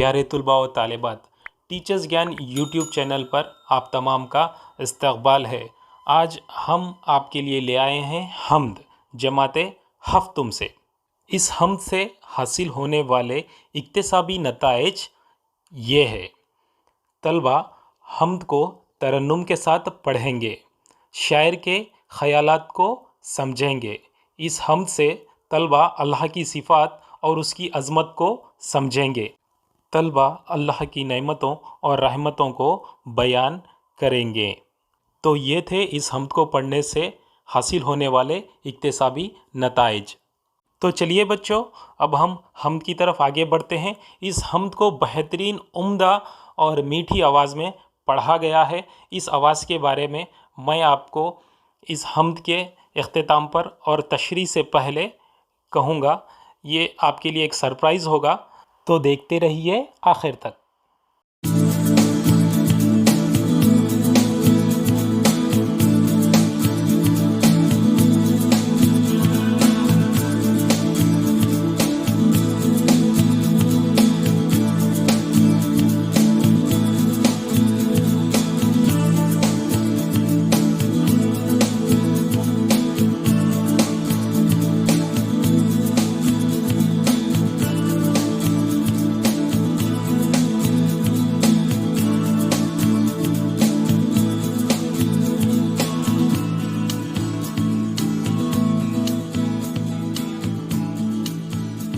प्यारे तलबा व तालिबात, टीचर्स ज्ञान यूट्यूब चैनल पर आप तमाम का इस्तकबाल है। आज हम आपके लिए ले आए हैं हम्द जमाते हफ्तुम से। इस हम्द से हासिल होने वाले इक्तिसाबी नताइज ये है। तलबा हम्द को तरन्नुम के साथ पढ़ेंगे, शायर के ख़यालात को समझेंगे। इस हम्द से तलबा अल्लाह की सिफ़ात और उसकी अज़मत को समझेंगे। तलबा अल्लाह की नेमतों और रहमतों को बयान करेंगे। तो ये थे इस हम्द को पढ़ने से हासिल होने वाले इक्तिसाबी नताइज। तो चलिए बच्चों, अब हम हम्द की तरफ आगे बढ़ते हैं। इस हम्द को बेहतरीन, उम्दा और मीठी आवाज़ में पढ़ा गया है। इस आवाज़ के बारे में मैं आपको इस हम्द के इख्तिताम पर और तशरीह से पहले कहूँगा। ये आपके लिए एक सरप्राइज़ होगा, तो देखते रहिए आखिर तक।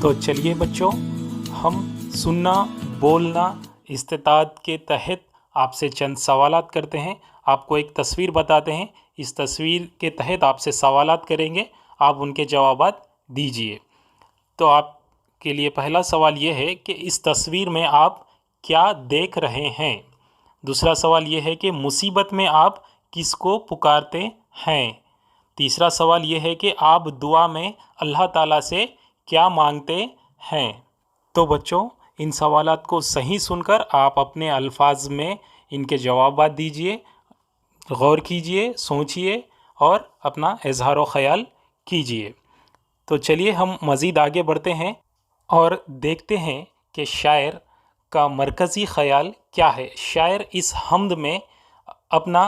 तो चलिए बच्चों, हम सुनना, बोलना, इस्तिताअत के तहत आपसे चंद सवालात करते हैं। आपको एक तस्वीर बताते हैं, इस तस्वीर के तहत आपसे सवालात करेंगे, आप उनके जवाबात दीजिए। तो आपके लिए पहला सवाल ये है कि इस तस्वीर में आप क्या देख रहे हैं। दूसरा सवाल ये है कि मुसीबत में आप किसको पुकारते हैं। तीसरा सवाल ये है कि आप दुआ में अल्लाह ताला से क्या मांगते हैं। तो बच्चों, इन सवालात को सही सुनकर आप अपने अल्फाज में इनके जवाबात दीजिए, गौर कीजिए, सोचिए और अपना इजहार ख़याल कीजिए। तो चलिए हम मज़ीद आगे बढ़ते हैं और देखते हैं कि शायर का मरकज़ी ख़याल क्या है। शायर इस हम्द में अपना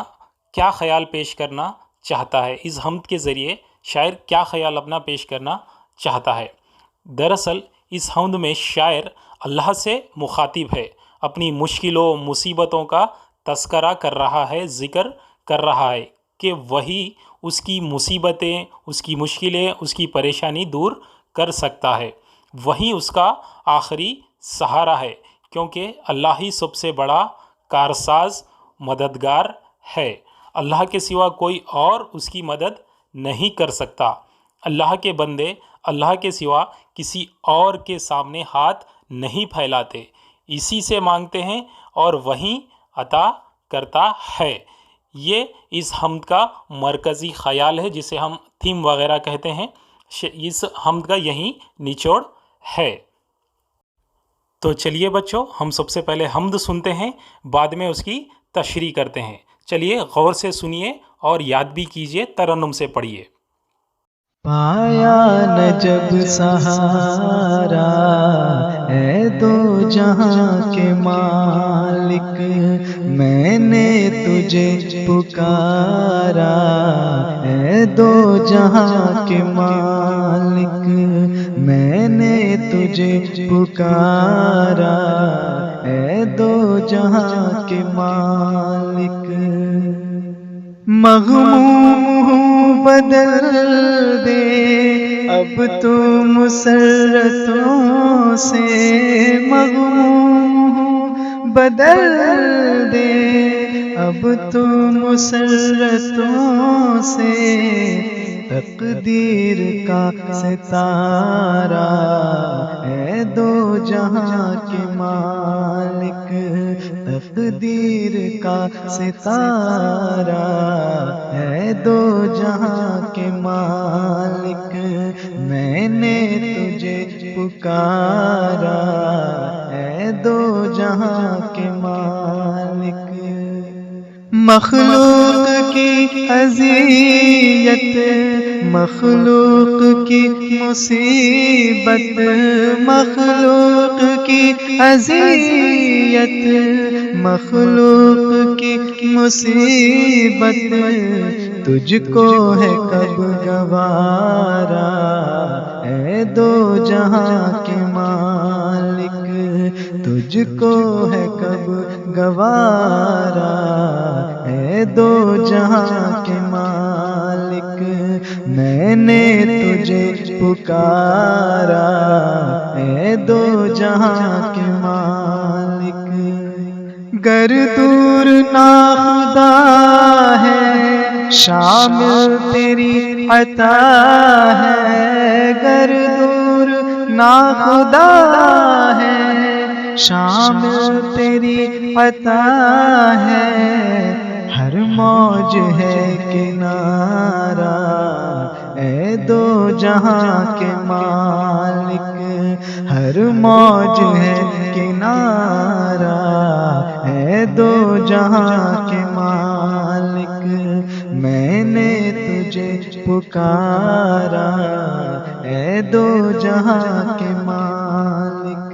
क्या ख़याल पेश करना चाहता है। इस हम्द के ज़रिए शायर क्या ख़याल अपना पेश करना चाहता है। दरअसल इस हम्द में शायर अल्लाह से मुखातिब है, अपनी मुश्किलों, मुसीबतों का तज़किरा कर रहा है, ज़िक्र कर रहा है कि वही उसकी मुसीबतें, उसकी मुश्किलें, उसकी परेशानी दूर कर सकता है। वही उसका आखिरी सहारा है, क्योंकि अल्लाह ही सबसे बड़ा कारसाज, मददगार है। अल्लाह के सिवा कोई और उसकी मदद नहीं कर सकता। अल्लाह के बंदे अल्लाह के सिवा किसी और के सामने हाथ नहीं फैलाते, इसी से मांगते हैं और वही अता करता है। ये इस हम्द का मरकज़ी ख़याल है, जिसे हम थीम वगैरह कहते हैं। इस हम्द का यही निचोड़ है। तो चलिए बच्चों, हम सबसे पहले हम्द सुनते हैं, बाद में उसकी तशरीह करते हैं। चलिए गौर से सुनिए और याद भी कीजिए, तरन्नुम से पढ़िए। पाया न जब सहारा है दो जहां के मालिक, मैंने तुझे पुकारा है दो जहां के मालिक, मैंने तुझे पुकारा है दो जहां के मालिक। मग़मूम हूँ बदल दे अब तू मुसर्रतों से, मग़मूम हूँ बदल दे अब तू मुसर्रतों से, तक़दीर का सितारा है दो जहां के मालिक, तक़दीर का सितारा है दो जहां के मालिक, मैंने तुझे पुकारा है दो जहां के मालिक। मखलूक کی اذیت، مخلوق کی مصیبت، مخلوق کی اذیت، مخلوق کی مصیبت، تجھ کو ہے کب گوارا اے دو جہاں کے مالک، تجھ کو ہے کب گوارا اے دو جہاں کے مالک، میں نے تجھے پکارا اے دو جہاں کے مالک، گر دور ناخدا ہے شامل تیری عطا ہے، گر دور ناخدا ہے شامل تیری عطا ہے، ہر موج ہے کنارہ اے دو جہاں کے مالک، ہر موج ہے کنارہ اے دو جہاں کے مالک، میں نے تجھے پکارا اے دو جہاں کے مالک،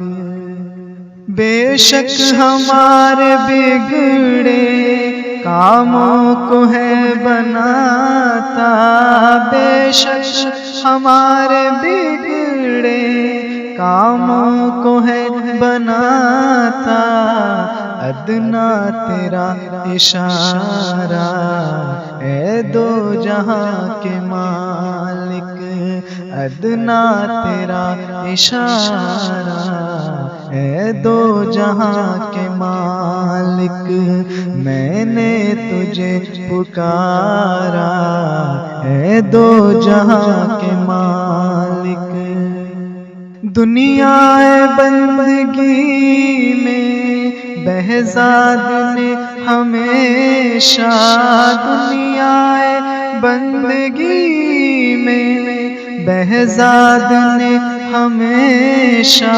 بے شک ہمارے بگڑے کاموں کو ہے بناتا، بے شک ہمارے بگڑے کاموں کو ہے بناتا، ادنا تیرا اشارہ اے دو جہاں کے مالک، ادنا تیرا اشارہ اے دو جہاں کے مالک، میں نے تجھے پکارا اے دو جہاں کے مالک، دنیا بندگی میں بہزاد نے ہمیشہ، دنیا بندگی میں بہزاد نے ہمیشہ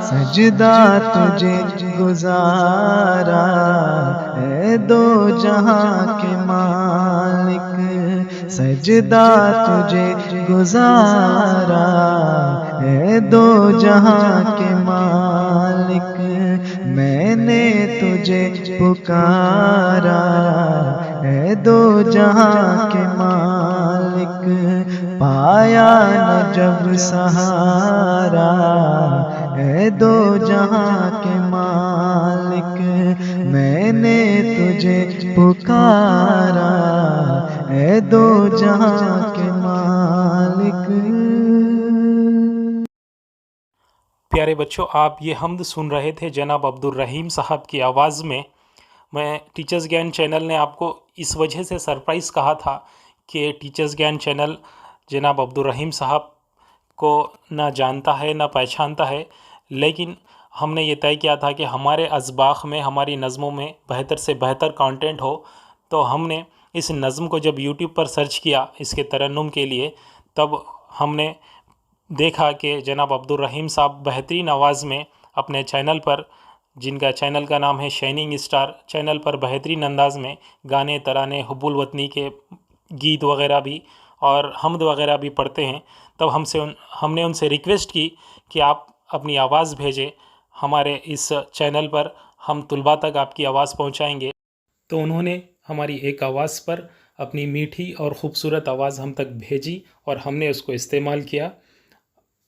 سجدہ تجھے گزارا اے دو جہاں کے مالک، سجدہ تجھے گزارا اے دو جہاں کے مالک، میں نے تجھے پکارا اے دو جہاں کے مالک، پایا نہ جب سہارا اے دو جہاں کے مالک، میں نے تجھے پکارا اے دو جہاں کے مالک۔ پیارے بچوں، آپ یہ حمد سن رہے تھے جناب عبدالرحیم صاحب کی آواز میں۔ میں ٹیچرز گیان چینل نے آپ کو اس وجہ سے سرپرائز کہا تھا کہ ٹیچرز گیان چینل جناب عبدالرحیم صاحب کو نہ جانتا ہے نہ پہچانتا ہے، لیکن ہم نے یہ طے کیا تھا کہ ہمارے اسباق میں، ہماری نظموں میں بہتر سے بہتر کانٹینٹ ہو، تو ہم نے اس نظم کو جب یوٹیوب پر سرچ کیا اس کے ترنم کے لیے، تب ہم نے دیکھا کہ جناب عبدالرحیم صاحب بہترین آواز میں اپنے چینل پر، جن کا چینل کا نام ہے شائننگ اسٹار، چینل پر بہترین انداز میں گانے، ترانے، حب الوطنی کے گیت وغیرہ بھی اور حمد وغیرہ بھی پڑھتے ہیں۔ تب ہم نے ان سے ریکویسٹ کی کہ آپ اپنی آواز بھیجیں ہمارے اس چینل پر، ہم طلباء تک آپ کی آواز پہنچائیں گے۔ تو انہوں نے ہماری ایک آواز پر اپنی میٹھی اور خوبصورت آواز ہم تک بھیجی اور ہم نے اس کو استعمال کیا۔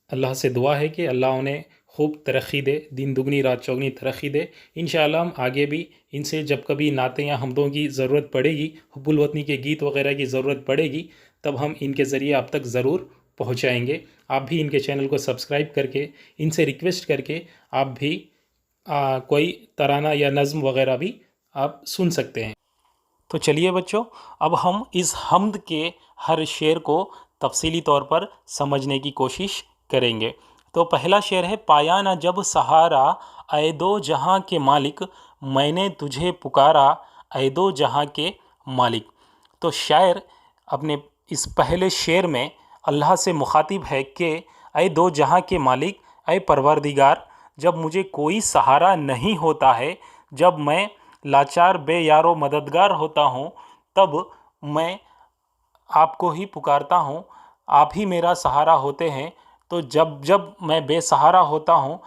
اللہ سے دعا ہے کہ اللہ انہیں خوب ترقی دے، دن دگنی رات چوگنی ترقی دے۔ انشاءاللہ ہم آگے بھی ان سے جب کبھی نعتیں یا حمدوں کی ضرورت پڑے گی، حب الوطنی کے گیت وغیرہ کی ضرورت پڑے گی، تب ہم ان کے ذریعے آپ تک ضرور پہنچائیں گے۔ آپ بھی ان کے چینل کو سبسکرائب کر کے، ان سے ریکویسٹ کر کے آپ بھی کوئی ترانہ یا نظم وغیرہ بھی آپ سن سکتے ہیں۔ تو چلیے بچوں، اب ہم اس حمد کے ہر شعر کو تفصیلی طور پر سمجھنے کی کوشش کریں گے۔ تو پہلا شعر ہے، پایا نہ جب سہارا اے دو جہاں کے مالک، میں نے تجھے پکارا اے دو جہاں کے مالک۔ تو شاعر اپنے اس پہلے شعر میں اللہ سے مخاطب ہے کہ اے دو جہاں کے مالک، اے پروردگار، جب مجھے کوئی سہارا نہیں ہوتا ہے، جب میں لاچار بے یار و مددگار ہوتا ہوں، तब मैं आपको ही पुकारता हूँ, आप ही मेरा सहारा होते हैं। तो जब जब मैं बेसहारा होता हूँ,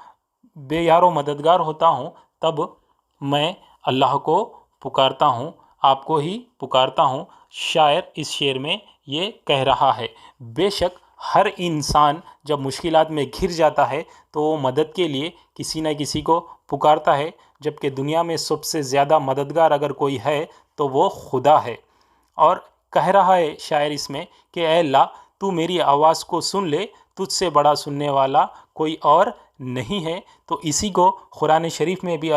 बेयारो मददगार होता हूँ, तब मैं अल्लाह को पुकारता हूँ, आपको ही पुकारता हूँ। शायर इस शेर में ये कह रहा है। बेशक हर इंसान जब मुश्किलात में घिर जाता है तो वो मदद के लिए किसी न किसी को पुकारता है, जबकि दुनिया में सबसे ज़्यादा मददगार अगर कोई है तो वो खुदा है। और कह रहा है शायर इसमें कि ऐ अल्लाह, तू मेरी आवाज़ को सुन ले, तुझसे बड़ा सुनने वाला कोई और नहीं है। तो इसी को कुरान शरीफ में भी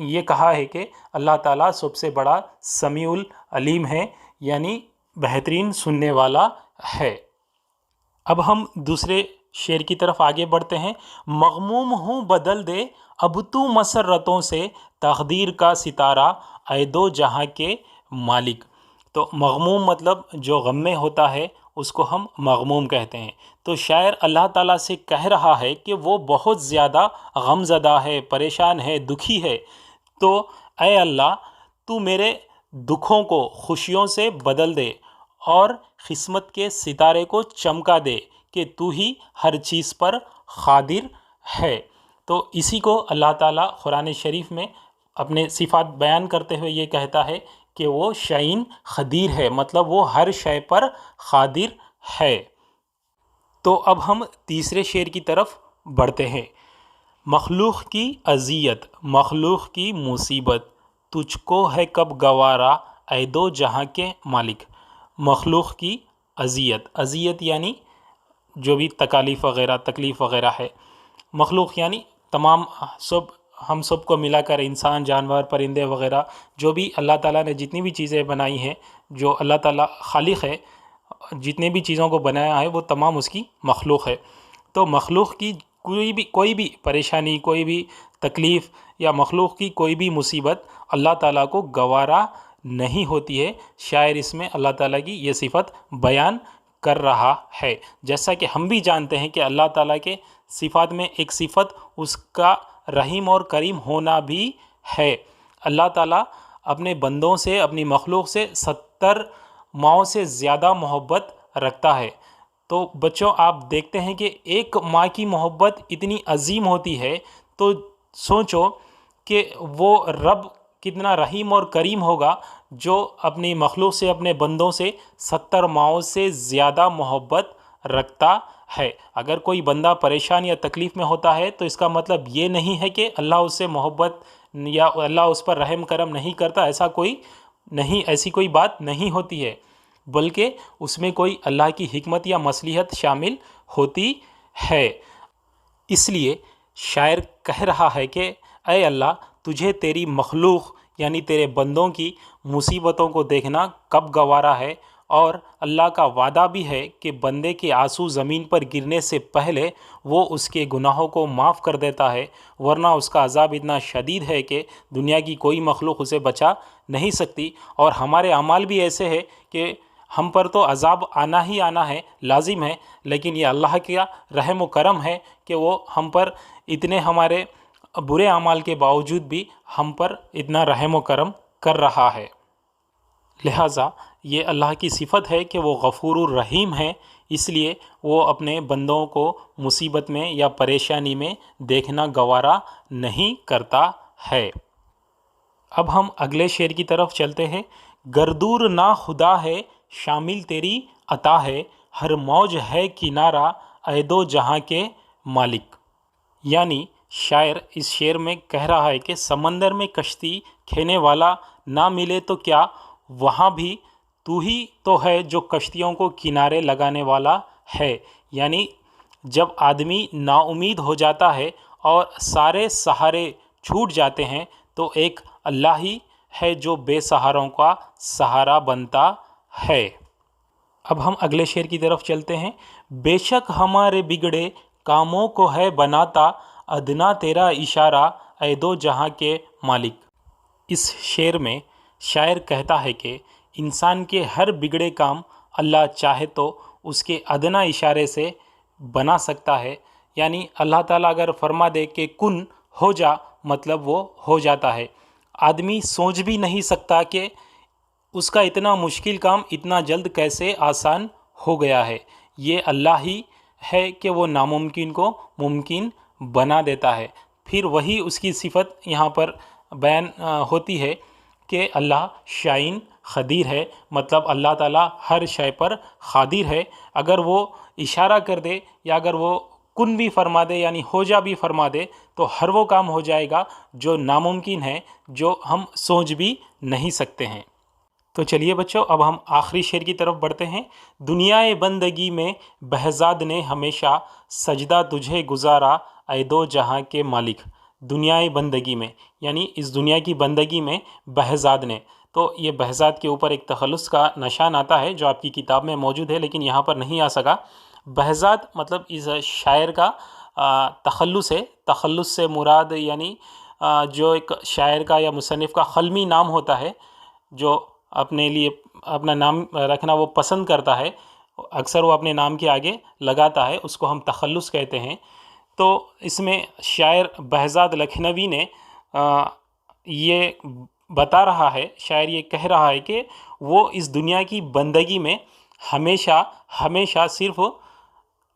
ये कहा है कि अल्लाह ताला सबसे बड़ा समीउल अलीम है, यानी बेहतरीन सुनने वाला है। अब हम दूसरे शेर की तरफ आगे बढ़ते हैं। मग़मूम हूँ बदल दे अब तू मसरतों से, तक़दीर का सितारा ऐ दो जहाँ के मालिक। तो मग़मूम मतलब जो गम में होता है उसको हम मग़मूम कहते हैं। तो शायर अल्लाह ताला से कह रहा है कि वो बहुत ज़्यादा गमज़दा है, परेशान है, दुखी है। तो ऐ अल्लाह, तू मेरे दुखों को खुशियों से बदल दे और किस्मत के सितारे को चमका दे कि तू ही हर चीज़ पर क़ादिर है। तो इसी को अल्लाह ताला कुरान शरीफ में अपने सिफ़ात बयान करते हुए ये कहता है कि वो शईन ख़दीर है, मतलब वो हर शय पर क़ादिर है। तो अब हम तीसरे शेर की तरफ बढ़ते हैं। मखलूक़ की अज़ियत, मखलूक़ की मुसीबत, तुझको है कब गवारा ऐ दो जहाँ के मालिक। मखलूक़ की अज़ियत, अज़ियत यानी जो भी तकालीफ़ वग़ैरह, तकलीफ़ वग़ैरह है। मखलूक़ यानी तमाम सब, हम सब को मिलाकर इंसान, जानवर, परिंदे वग़ैरह, जो भी अल्लाह ताला ने जितनी भी चीज़ें बनाई हैं, जो अल्लाह ताला खालिक है, जितने भी चीज़ों को बनाया है वो तमाम उसकी मखलूक़ है। तो मखलूक़ की कोई भी परेशानी, कोई भी तकलीफ़ या मखलूक़ की कोई भी मुसीबत अल्लाह ताला को गवारा नहीं होती है। शायर इसमें अल्लाह ताला की ये सिफ़त बयान कर रहा है। जैसा कि हम भी जानते हैं कि अल्लाह ताला के सिफ़ात में एक सिफ़त उसका रहीम और करीम होना भी है। अल्लाह ताला अपने बंदों से, अपनी मखलूक़ से 70 माओं से ज़्यादा मोहब्बत रखता है। तो बच्चों, आप देखते हैं कि एक माँ की मोहब्बत इतनी अजीम होती है, तो सोचो कि वो रब कितना रहीम और करीम होगा जो अपनी मखलूक़ से, अपने बंदों से 70 माओं से ज़्यादा मोहब्बत रखता है। अगर कोई बंदा परेशान या तकलीफ़ में होता है तो इसका मतलब ये नहीं है कि अल्लाह उससे मोहब्बत या अल्लाह उस पर रहम करम नहीं करता, ऐसा कोई नहीं, ऐसी कोई बात नहीं होती है, बल्कि उसमें कोई अल्लाह की हिकमत या मसलिहत शामिल होती है। इसलिए शायर कह रहा है कि ऐ अल्लाह, तुझे तेरी मखलूक़ यानी तेरे बंदों की मुसीबतों को देखना कब गवारा है, और अल्लाह का वादा भी है कि बंदे के आंसू ज़मीन पर गिरने से पहले वो उसके गुनाहों को माफ़ कर देता है, वरना उसका अज़ाब इतना शदीद है कि दुनिया की कोई मखलूक़ उसे बचा नहीं सकती। और हमारे अमाल भी ऐसे है कि हम पर तो अज़ाब आना ही आना है, लाजिम है, लेकिन ये अल्लाह का रहम व करम है कि वो हम पर इतने, हमारे बुरे अमाल के बावजूद भी हम पर इतना रहम व करम कर रहा है। लिहाजा ये अल्लाह की सिफ़त है कि वो गफ़ूरुर रहीम है, इसलिए वो अपने बंदों को मुसीबत में या परेशानी में देखना गवारा नहीं करता है। अब हम अगले शेर की तरफ चलते हैं। गर्दूर ना खुदा है, शामिल तेरी अता है, हर मौज है किनारा ऐ दो जहाँ के मालिक। यानी शायर इस शेर में कह रहा है कि समंदर में कश्ती खेने वाला ना मिले तो क्या, वहाँ भी तू ही तो है जो कश्तियों को किनारे लगाने वाला है। यानी जब आदमी नाउमीद हो जाता है और सारे सहारे छूट जाते हैं तो एक अल्लाह ही है जो बेसहारों का सहारा बनता है। अब हम अगले शेर की तरफ चलते हैं। बेशक हमारे बिगड़े कामों को है बनाता, अदना तेरा इशारा ऐ दो जहाँ के मालिक। इस शेर में शायर कहता है कि इंसान के हर बिगड़े काम अल्लाह चाहे तो उसके अदना इशारे से बना सकता है। यानी अल्लाह ताला अगर फरमा दे कि कुन हो जा, मतलब वो हो जाता है। आदमी सोच भी नहीं सकता कि उसका इतना मुश्किल काम इतना जल्द कैसे आसान हो गया है। ये अल्लाह ही है कि वो नामुमकिन को मुमकिन बना देता है। फिर वही उसकी सिफत यहाँ पर बयान होती है कि अल्लाह शाइन ख़दीर है, मतलब अल्लाह ताला हर शय पर ख़ादिर है। अगर वो इशारा कर दे या अगर वो कुन भी फरमा दे यानी हो जा भी फरमा दे तो हर वो काम हो जाएगा जो नामुमकिन है, जो हम सोच भी नहीं सकते हैं। तो चलिए बच्चों, अब हम आखिरी शेर की तरफ बढ़ते हैं। दुनियाए बंदगी में बहजाद ने हमेशा सजदा तुझे गुजारा ऐ दो जहां के मालिक। दुनियाए बंदगी में यानी इस दुनिया की बंदगी में बहजाद ने, तो ये बहजाद के ऊपर एक तखल्लुस का निशान आता है जो आपकी किताब में मौजूद है लेकिन यहाँ पर नहीं आ सका। बहजाद मतलब इस शायर का तखल्लुस है। तखल्लुस से मुराद यानी जो एक शायर का या मुसन्निफ़ का ख़ल्मी नाम होता है, जो अपने लिए अपना नाम रखना वो पसंद करता है, अक्सर वो अपने नाम के आगे लगाता है, उसको हम तखल्लुस कहते हैं। तो इसमें शायर बहजाद लखनवी ने ये बता रहा है, शायर ये कह रहा है कि वो इस दुनिया की बंदगी में हमेशा हमेशा सिर्फ़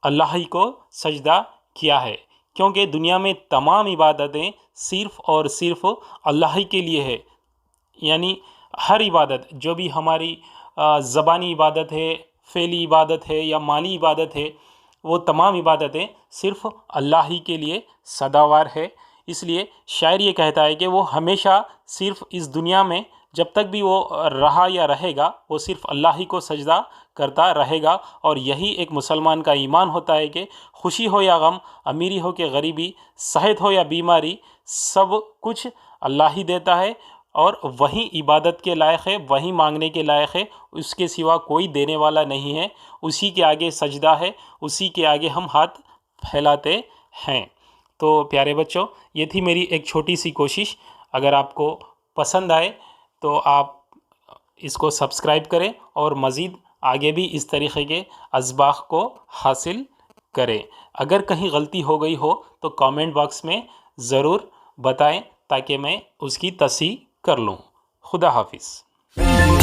अल्लाह ही को सजदा किया है, क्योंकि दुनिया में तमाम इबादतें सिर्फ़ और सिर्फ़ अल्लाह ही के लिए है। यानी हर इबादत जो भी हमारी ज़बानी इबादत है, फ़ेली इबादत है या माली इबादत है, वो तमाम इबादतें सिर्फ़ अल्लाह ही के लिए सदावार है। इसलिए शायर ये कहता है कि वो हमेशा सिर्फ़ इस दुनिया में जब तक भी वो रहा या रहेगा वो सिर्फ़ अल्लाह ही को सजदा करता रहेगा। और यही एक मुसलमान का ईमान होता है कि खुशी हो या गम, अमीरी हो कि गरीबी, सेहत हो या बीमारी, सब कुछ अल्लाह ही देता है और वही इबादत के लायक है, वही मांगने के लायक है, उसके सिवा कोई देने वाला नहीं है। उसी के आगे सजदा है, उसी के आगे हम हाथ फैलाते हैं। तो प्यारे बच्चों, ये थी मेरी एक छोटी सी कोशिश। अगर आपको पसंद आए तो आप इसको सब्सक्राइब करें और मज़ीद आगे भी इस तरीक़े के असबाक़ को हासिल करें। अगर कहीं गलती हो गई हो तो कमेंट बॉक्स में ज़रूर बताएं ताकि मैं उसकी तस्हीह कर लूँ। खुदा हाफिज़।